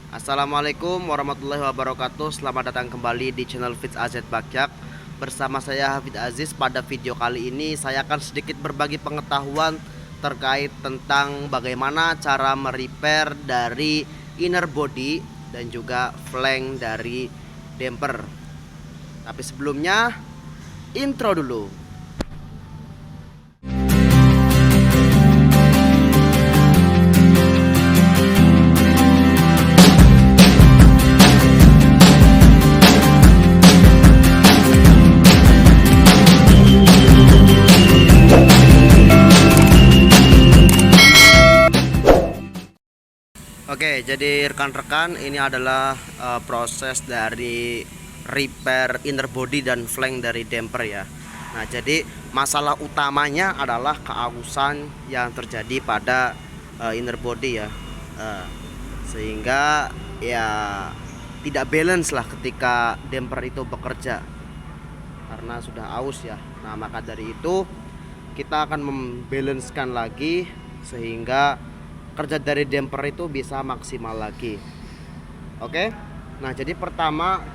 Assalamualaikum warahmatullahi wabarakatuh. Selamat datang kembali di channel Fitz AZ Bagjak. Bersama saya Hafid Aziz. Pada video kali ini saya akan sedikit berbagi pengetahuan terkait tentang bagaimana cara merepair dari inner body dan juga flank dari damper. Tapi sebelumnya intro dulu. Oke, jadi rekan-rekan, ini adalah proses dari repair inner body dan flank dari damper ya. Nah, jadi masalah utamanya adalah keausan yang terjadi pada inner body ya. Sehingga ya tidak balance lah ketika damper itu bekerja karena sudah aus ya. Nah, maka dari itu kita akan membalancekan lagi sehingga kerja dari damper itu bisa maksimal lagi. Oke. Nah, jadi pertama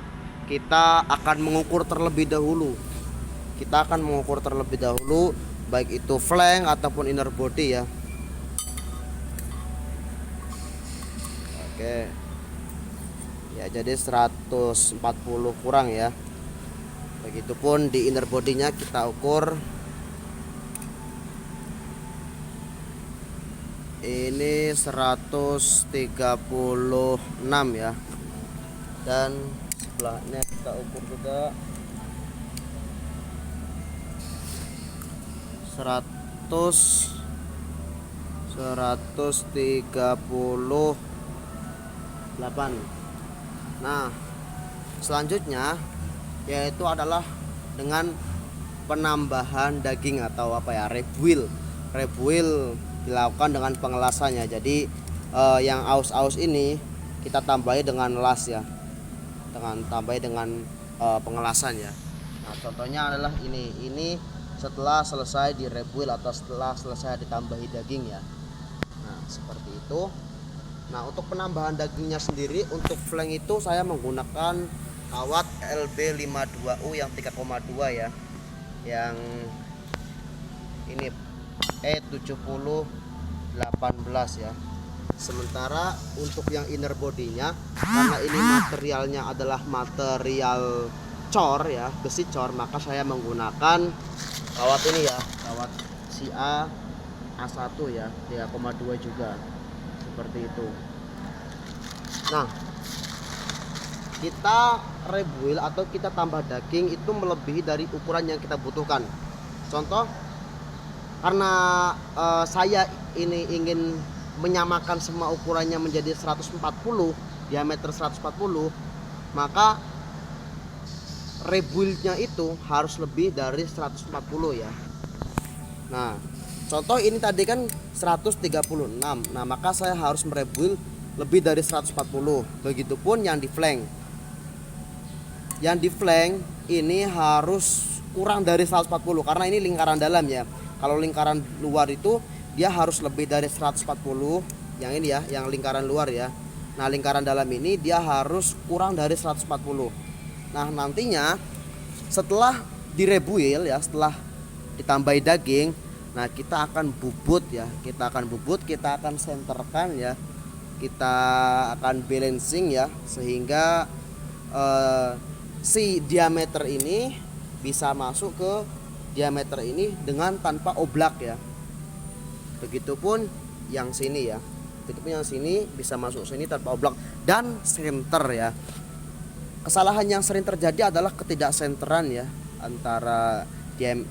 kita akan mengukur terlebih dahulu. Kita akan mengukur terlebih dahulu baik itu flank ataupun inner body ya. Oke. Ya, jadi 140 kurang ya. Begitupun di inner bodinya kita ukur. Ini 136 ya, dan sebelahnya kita ukur juga 138. Nah, selanjutnya yaitu adalah dengan penambahan daging atau apa ya, rebuild dilakukan dengan pengelasannya. Jadi yang aus-aus ini kita tambahi dengan las ya, dengan pengelasan ya. Nah, contohnya adalah ini setelah selesai di rebuild atau setelah selesai ditambahi daging ya. Nah, seperti itu. Nah, untuk penambahan dagingnya sendiri, untuk flank itu saya menggunakan kawat LB52U yang 3,2 ya, yang ini E7018 ya. Sementara untuk yang inner bodinya, karena ini materialnya adalah material cor ya, besi cor, maka saya menggunakan kawat ini ya, kawat CA A1 ya, 3,2 juga. Seperti itu. Nah, kita rebuild atau kita tambah daging itu melebihi dari ukuran yang kita butuhkan. Contoh, karena saya ini ingin menyamakan semua ukurannya menjadi 140, diameter 140, maka rebuildnya itu harus lebih dari 140 ya. Nah, contoh ini tadi kan 136. Nah, maka saya harus merebuild lebih dari 140. Begitupun yang di flank. Yang di flank ini harus kurang dari 140 karena ini lingkaran dalam ya. Kalau lingkaran luar itu dia harus lebih dari 140. Yang ini ya, yang lingkaran luar ya. Nah, lingkaran dalam ini dia harus kurang dari 140. Nah, nantinya setelah direbuild ya, setelah ditambahi daging, nah kita akan bubut ya. Kita akan senterkan ya. Kita akan balancing ya, sehingga si diameter ini bisa masuk ke diameter ini dengan tanpa oblak ya. Begitupun yang sini ya. Begitupun yang sini bisa masuk sini tanpa oblak dan center ya. Kesalahan yang sering terjadi adalah ketidaksenteran ya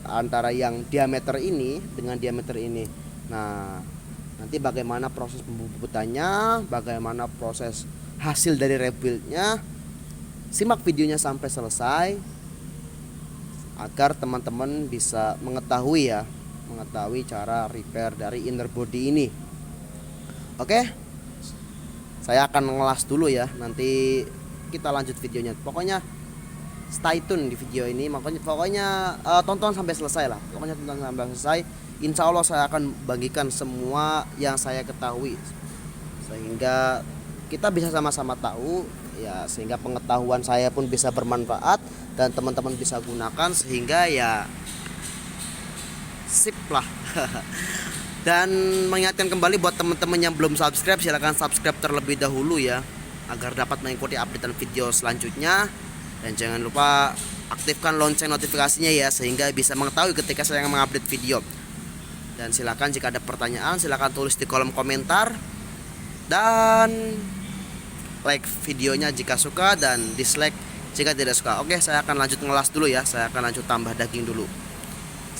antara yang diameter ini dengan diameter ini. Nah, nanti bagaimana proses pembubutannya, bagaimana proses hasil dari rebuildnya, simak videonya sampai selesai agar teman-teman bisa mengetahui cara repair dari inner body ini. Oke, saya akan ngelas dulu ya, nanti kita lanjut videonya. Pokoknya stay tune di video ini, pokoknya tonton sampai selesai lah. Pokoknya tonton sampai selesai. Insya Allah saya akan bagikan semua yang saya ketahui, sehingga kita bisa sama-sama tahu ya, sehingga pengetahuan saya pun bisa bermanfaat dan teman-teman bisa gunakan, sehingga ya sip lah. Dan mengingatkan kembali buat teman-teman yang belum subscribe, silahkan subscribe terlebih dahulu ya, agar dapat mengikuti updatean video selanjutnya. Dan jangan lupa aktifkan lonceng notifikasinya ya, sehingga bisa mengetahui ketika saya mengupdate video. Dan silakan jika ada pertanyaan silakan tulis di kolom komentar, dan like videonya jika suka dan dislike jika tidak suka. Oke, saya akan lanjut ngelas dulu ya. Saya akan lanjut tambah daging dulu.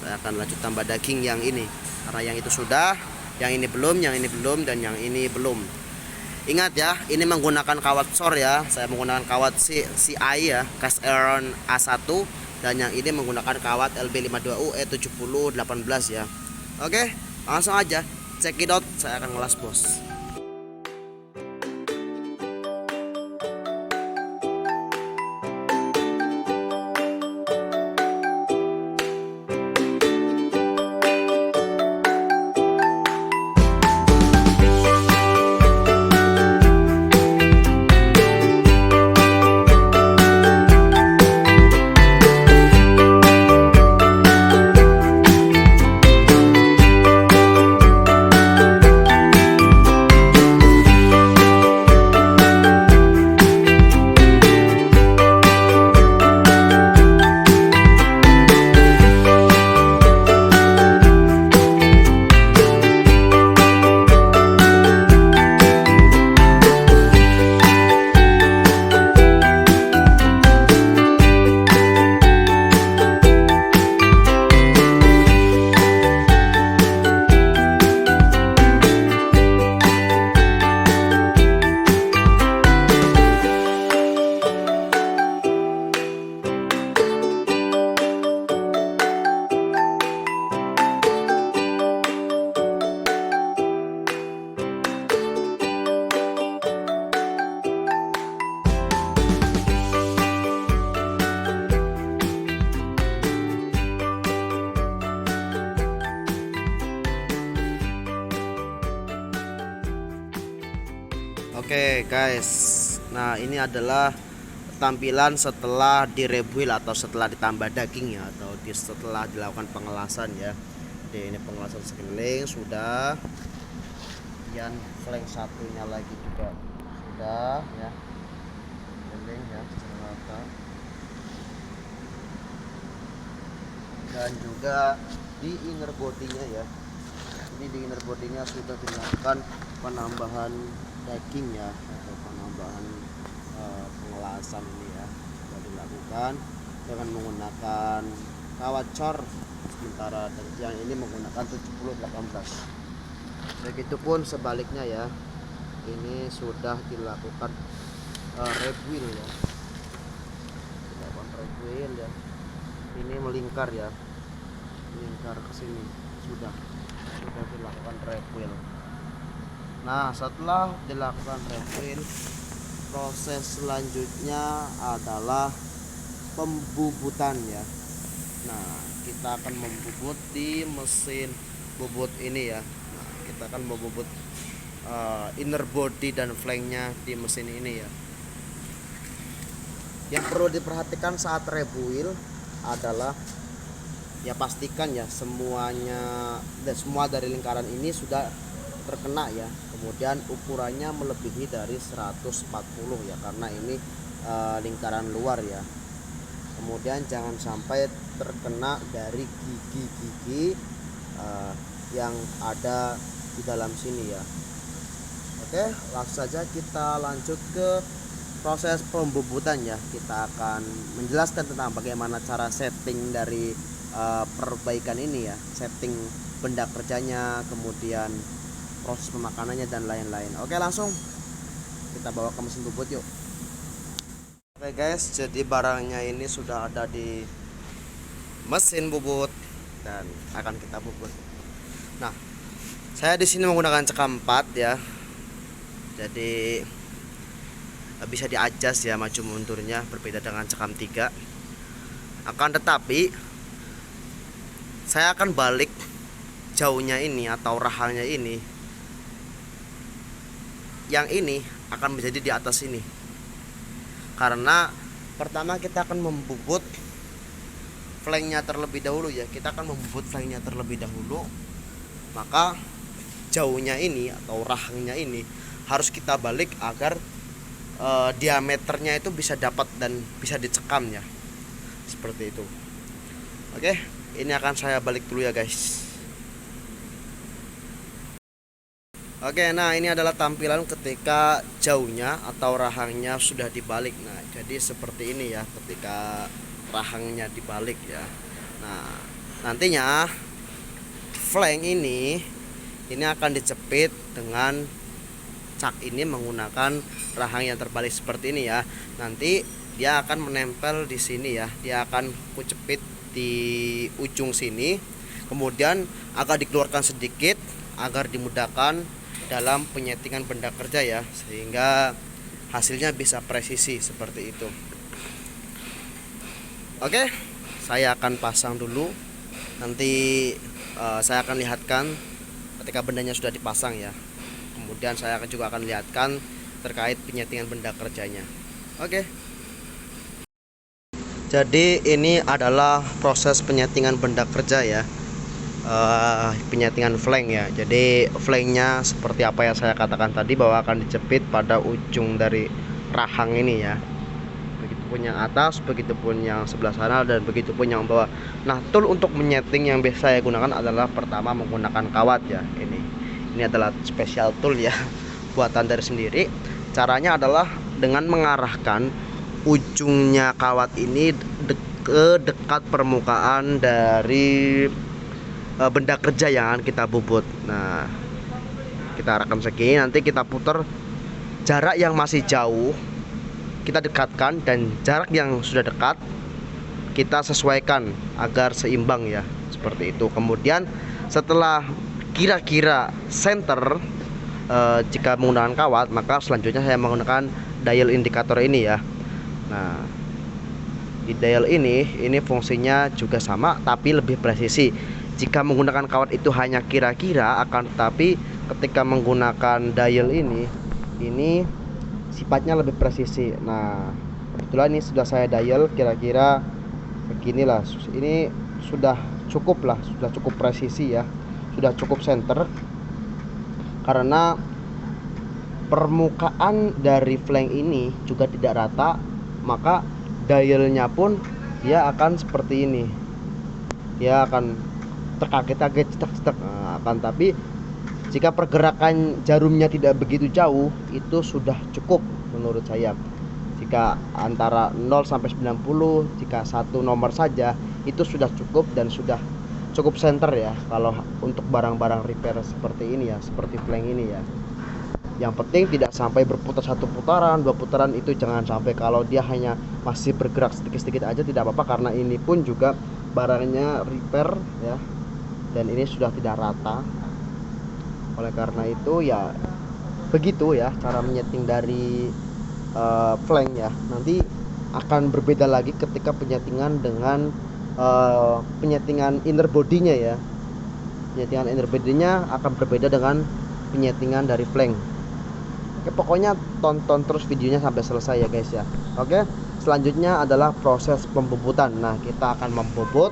Saya akan lanjut tambah daging yang ini, karena yang itu sudah, yang ini belum, yang ini belum, dan yang ini belum. Ingat ya, ini menggunakan kawat SOR ya. Saya menggunakan kawat CI ya, Cast Iron A1, dan yang ini menggunakan kawat LB52U E7018 ya. Oke, langsung aja check it out. Saya akan ngelas bos. Oke guys, nah ini adalah tampilan setelah direbuil atau setelah ditambah daging ya, atau setelah dilakukan pengelasan ya. Jadi ini pengelasan sekeliling sudah, kemudian flank satunya lagi juga sudah ya, sekeliling ya secara rata. Dan juga di inner bodinya ya, ini di inner bodinya sudah dilakukan penambahan daging ya, atau penambahan pengelasan ini ya, sudah dilakukan dengan menggunakan kawat SOR, sementara yang ini menggunakan 7018. Begitupun sebaliknya ya, ini sudah dilakukan rebuil ya, dilakukan rebuil ya, ini melingkar ya, melingkar ke sini, sudah dilakukan rebuil. Nah, setelah dilakukan refill, proses selanjutnya adalah pembubutan ya. Nah, kita akan membubut di mesin bubut ini ya. Nah, kita akan membubut inner body dan flanknya di mesin ini ya. Yang perlu diperhatikan saat rebuil adalah ya, pastikan ya semuanya dan semua dari lingkaran ini sudah terkena ya, kemudian ukurannya melebihi dari 140 ya, karena ini lingkaran luar ya. Kemudian jangan sampai terkena dari gigi-gigi yang ada di dalam sini ya. Oke, langsung saja kita lanjut ke proses pembubutan ya. Kita akan menjelaskan tentang bagaimana cara setting dari perbaikan ini ya, setting benda kerjanya, kemudian proses pemakanannya dan lain-lain. Oke, langsung kita bawa ke mesin bubut yuk. Oke guys, jadi barangnya ini sudah ada di mesin bubut dan akan kita bubut. Nah, saya di sini menggunakan cekam 4 ya, jadi bisa di-adjust ya maju mundurnya, berbeda dengan cekam 3. Akan tetapi saya akan balik jauhnya ini atau rahangnya ini, yang ini akan menjadi di atas ini. Karena pertama kita akan membubut flanknya terlebih dahulu ya. Kita akan membubut flanknya terlebih dahulu. Maka jauhnya ini atau rahangnya ini harus kita balik agar diameternya itu bisa dapat dan bisa dicekam ya. Seperti itu. Oke, ini akan saya balik dulu ya guys. Oke, nah ini adalah tampilan ketika jauhnya atau rahangnya sudah dibalik. Nah, jadi seperti ini ya ketika rahangnya dibalik ya. Nah, nantinya flank ini akan dicepit dengan cak ini menggunakan rahang yang terbalik seperti ini ya. Nanti dia akan menempel di sini ya. Dia akan kucepit di ujung sini. Kemudian agak dikeluarkan sedikit agar dimudahkan dalam penyetingan benda kerja ya, sehingga hasilnya bisa presisi seperti itu. Oke, saya akan pasang dulu. Nanti saya akan lihatkan ketika bendanya sudah dipasang ya. Kemudian saya juga akan lihatkan terkait penyetingan benda kerjanya. Oke. Jadi ini adalah proses penyetingan benda kerja ya. Penyetingan flank ya. Jadi flanknya seperti apa yang saya katakan tadi, bahwa akan dijepit pada ujung dari rahang ini ya. Begitupun yang atas, begitupun yang sebelah sana, dan begitupun yang bawah. Nah, tool untuk menyeting yang biasa saya gunakan adalah pertama menggunakan kawat ya. Ini adalah special tool ya, buatan dari sendiri. Caranya adalah dengan mengarahkan ujungnya kawat ini ke dekat permukaan dari benda kerja yang akan kita bubut. Nah, kita arahkan segini, nanti kita putar jarak yang masih jauh kita dekatkan, dan jarak yang sudah dekat kita sesuaikan agar seimbang ya, seperti itu. Kemudian setelah kira-kira center, jika menggunakan kawat, maka selanjutnya saya menggunakan dial indikator ini ya. Nah, di dial ini fungsinya juga sama tapi lebih presisi. Jika menggunakan kawat itu hanya kira-kira, akan tetapi ketika menggunakan dial ini sifatnya lebih presisi. Nah, kebetulan ini sudah saya dial kira-kira beginilah. Ini sudah cukup lah, sudah cukup presisi ya, sudah cukup center. Karena permukaan dari flank ini juga tidak rata, maka dialnya pun dia akan seperti ini. Dia akan terkaget-kaget, cetak-cetak. Nah, akan tapi jika pergerakan jarumnya tidak begitu jauh, itu sudah cukup menurut saya. Jika antara 0 sampai 90, jika satu nomor saja, itu sudah cukup dan sudah cukup center ya, kalau untuk barang-barang repair seperti ini ya, seperti flank ini ya. Yang penting tidak sampai berputar satu putaran, dua putaran, itu jangan sampai. Kalau dia hanya masih bergerak sedikit-sedikit aja tidak apa-apa, karena ini pun juga barangnya repair ya, dan ini sudah tidak rata. Oleh karena itu ya begitu ya cara menyeting dari flank ya. Nanti akan berbeda lagi ketika penyetingan dengan penyetingan inner bodinya ya. Penyetingan inner bodinya akan berbeda dengan penyetingan dari flank. Oke, pokoknya tonton terus videonya sampai selesai ya guys ya. Oke, selanjutnya adalah proses pembubutan. Nah, kita akan membobot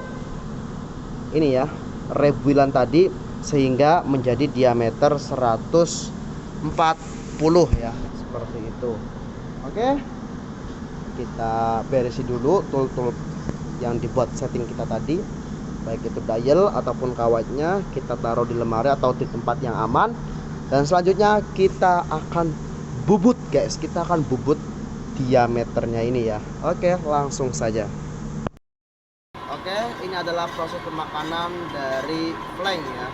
ini ya, rebuilan tadi sehingga menjadi diameter 140 ya, seperti itu. Oke, kita berisi dulu tool-tool yang dibuat setting kita tadi, baik itu dial ataupun kawatnya. Kita taruh di lemari atau di tempat yang aman, dan selanjutnya kita akan bubut guys. Kita akan bubut diameternya ini ya. Oke, langsung saja. Oke, ini adalah proses pemakanan dari flank ya.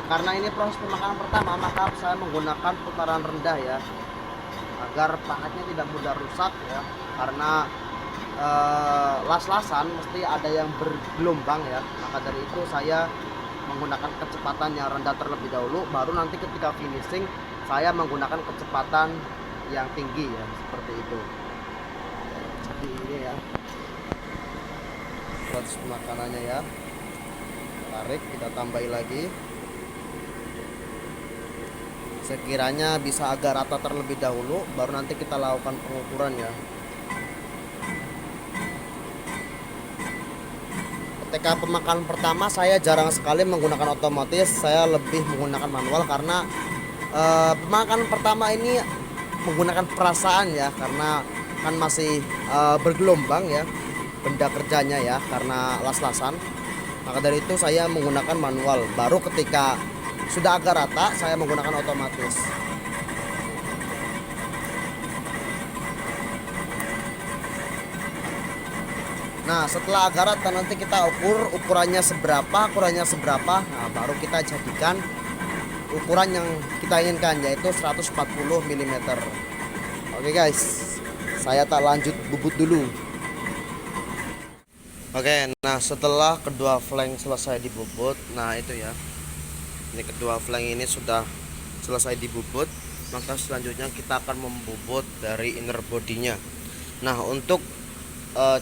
Karena ini proses pemakanan pertama, maka saya menggunakan putaran rendah ya, agar pangatnya tidak mudah rusak ya. Karena las-lasan mesti ada yang bergelombang ya. Maka dari itu saya menggunakan kecepatan yang rendah terlebih dahulu, baru nanti ketika finishing saya menggunakan kecepatan yang tinggi ya, seperti itu. Jadi ini ya proses pemakanannya ya. Tarik, kita tambahi lagi Sekiranya bisa agak rata terlebih dahulu, baru nanti kita lakukan pengukuran ya. Ketika pemakanan pertama saya jarang sekali menggunakan otomatis, saya lebih menggunakan manual karena pemakanan pertama ini menggunakan perasaan ya, karena kan masih bergelombang ya benda kerjanya ya, karena las-lasan. Maka dari itu saya menggunakan manual, baru ketika sudah agak rata saya menggunakan otomatis. Nah setelah agak rata nanti kita ukur ukurannya seberapa, nah baru kita jadikan ukuran yang kita inginkan, yaitu 140 mm. Oke guys, saya tak lanjut bubut dulu. Oke, nah setelah kedua flank selesai dibubut, nah itu ya, ini kedua flank ini sudah selesai dibubut, maka selanjutnya kita akan membubut dari inner bodinya. Nah untuk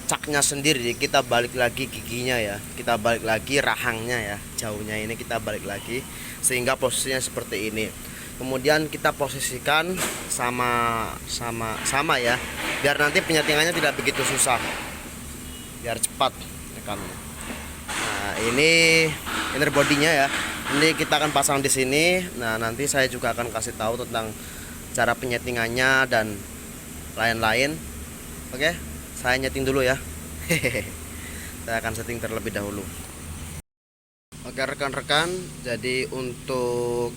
caknya sendiri kita balik lagi giginya ya, kita balik lagi rahangnya ya, jauhnya ini kita balik lagi sehingga posisinya seperti ini. Kemudian kita posisikan sama ya, biar nanti penyetingannya tidak begitu susah, biar cepat tekannya. Nah ini inner bodinya ya, ini kita akan pasang di sini. Nah nanti saya juga akan kasih tahu tentang cara penyetingannya dan lain-lain. Oke, saya nyeting dulu ya. Saya akan setting terlebih dahulu. Oke rekan-rekan, jadi untuk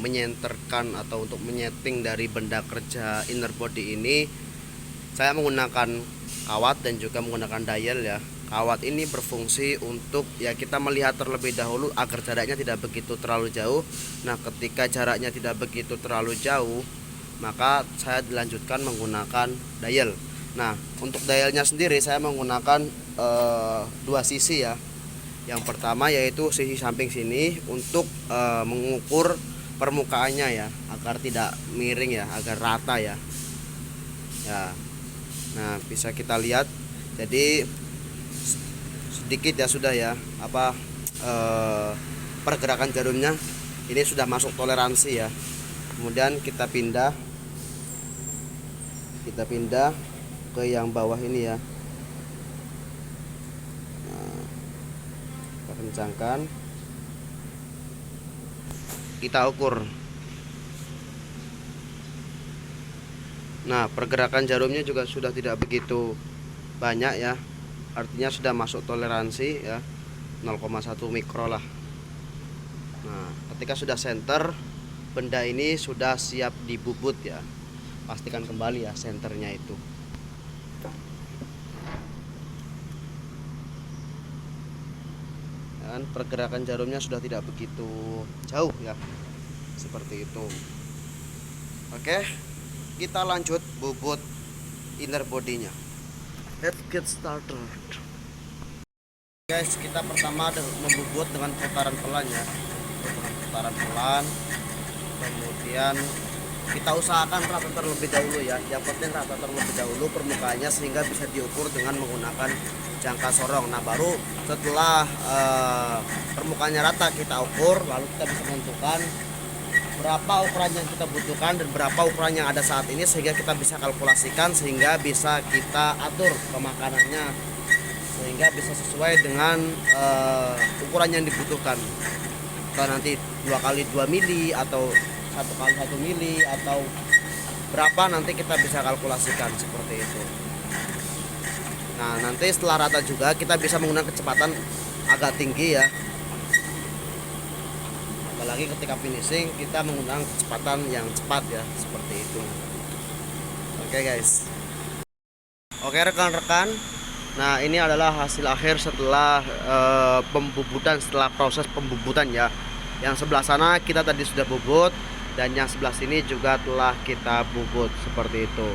menyenterkan atau untuk menyeting dari benda kerja inner body ini, saya menggunakan kawat dan juga menggunakan dial ya. Kawat ini berfungsi untuk ya kita melihat terlebih dahulu agar jaraknya tidak begitu terlalu jauh. Nah ketika jaraknya tidak begitu terlalu jauh, maka saya dilanjutkan menggunakan dial. Nah untuk dialnya sendiri saya menggunakan dua sisi ya. Yang pertama yaitu sisi samping sini untuk mengukur permukaannya ya, agar tidak miring ya, agar rata ya. Nah bisa kita lihat, jadi sedikit ya sudah ya, pergerakan jarumnya ini sudah masuk toleransi ya. Kemudian kita pindah ke yang bawah ini ya. Kencangkan, kita ukur. Nah pergerakan jarumnya juga sudah tidak begitu banyak ya, artinya sudah masuk toleransi ya, 0,1 mikro lah. Nah ketika sudah center, benda ini sudah siap dibubut ya. Pastikan kembali ya senternya itu. Dan pergerakan jarumnya sudah tidak begitu jauh ya, seperti itu. Oke, kita lanjut bubut inner bodinya. Let's get started. Guys, kita pertama membubut dengan putaran pelan ya, dengan putaran pelan. Kemudian kita usahakan rata terlebih dahulu ya, yang penting rata terlebih dahulu permukaannya sehingga bisa diukur dengan menggunakan jangka sorong. Nah baru setelah permukaannya rata kita ukur, lalu kita bisa menentukan berapa ukuran yang kita butuhkan dan berapa ukuran yang ada saat ini, sehingga kita bisa kalkulasikan, sehingga bisa kita atur pemakanannya sehingga bisa sesuai dengan ukuran yang dibutuhkan. Atau nanti 2 kali 2 mili atau 1 kali 1 mili atau berapa, nanti kita bisa kalkulasikan seperti itu. Nah nanti setelah rata juga kita bisa menggunakan kecepatan agak tinggi ya, apalagi ketika finishing kita menggunakan kecepatan yang cepat ya, seperti itu. Oke guys, oke rekan-rekan, nah ini adalah hasil akhir setelah pembubutan, setelah proses pembubutan ya. Yang sebelah sana kita tadi sudah bubut, dan yang sebelah sini juga telah kita bubut seperti itu.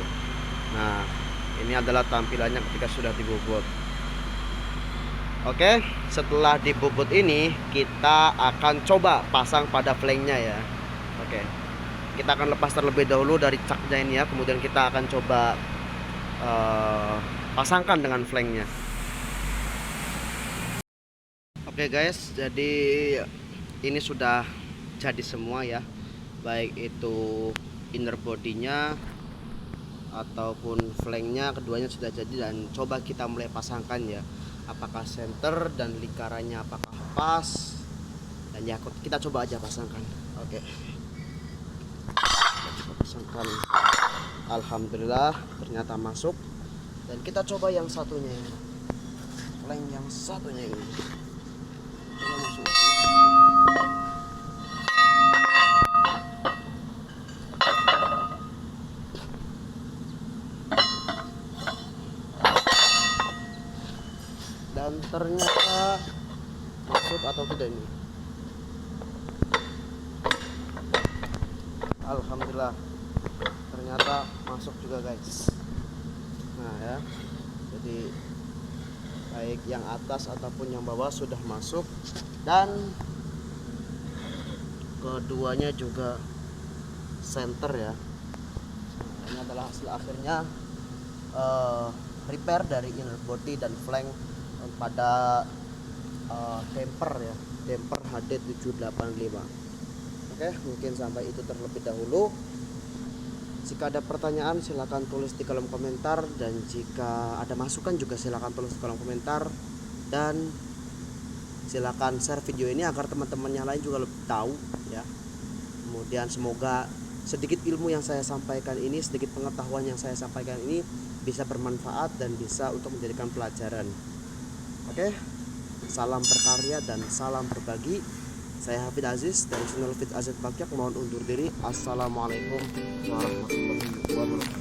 Nah ini adalah tampilannya ketika sudah dibubut. Oke, setelah dibubut ini kita akan coba pasang pada flanknya ya. Oke, kita akan lepas terlebih dahulu dari caknya ini ya, kemudian kita akan coba pasangkan dengan flanknya. Oke guys, jadi ini sudah jadi semua ya. baik itu inner bodinya ataupun flanknya, keduanya sudah jadi. Dan coba kita mulai pasangkan ya, apakah center dan lingkarannya apakah pas, dan ya kita coba aja pasangkan. Oke, kita coba pasangkan. Alhamdulillah ternyata masuk. Dan kita coba yang satunya ini, flank yang satunya ini. Ini masuk. Dan ternyata masuk atau tidak ini. Alhamdulillah ternyata masuk juga guys. Nah ya, jadi baik yang atas ataupun yang bawah sudah masuk, dan keduanya juga center ya. Ini adalah hasil akhirnya repair dari inner body dan flank pada damper ya, damper HD785. Oke, mungkin sampai itu terlebih dahulu. Jika ada pertanyaan silahkan tulis di kolom komentar, dan jika ada masukan juga silahkan tulis di kolom komentar, dan silahkan share video ini agar teman-teman yang lain juga lebih tahu ya. Kemudian semoga sedikit ilmu yang saya sampaikan ini, sedikit pengetahuan yang saya sampaikan ini bisa bermanfaat dan bisa untuk menjadikan pelajaran. Oke, salam berkarya dan salam berbagi. Saya Hafid Aziz dari channel Fit Aziz Bakyak, mohon undur diri. Assalamualaikum warahmatullahi wabarakatuh.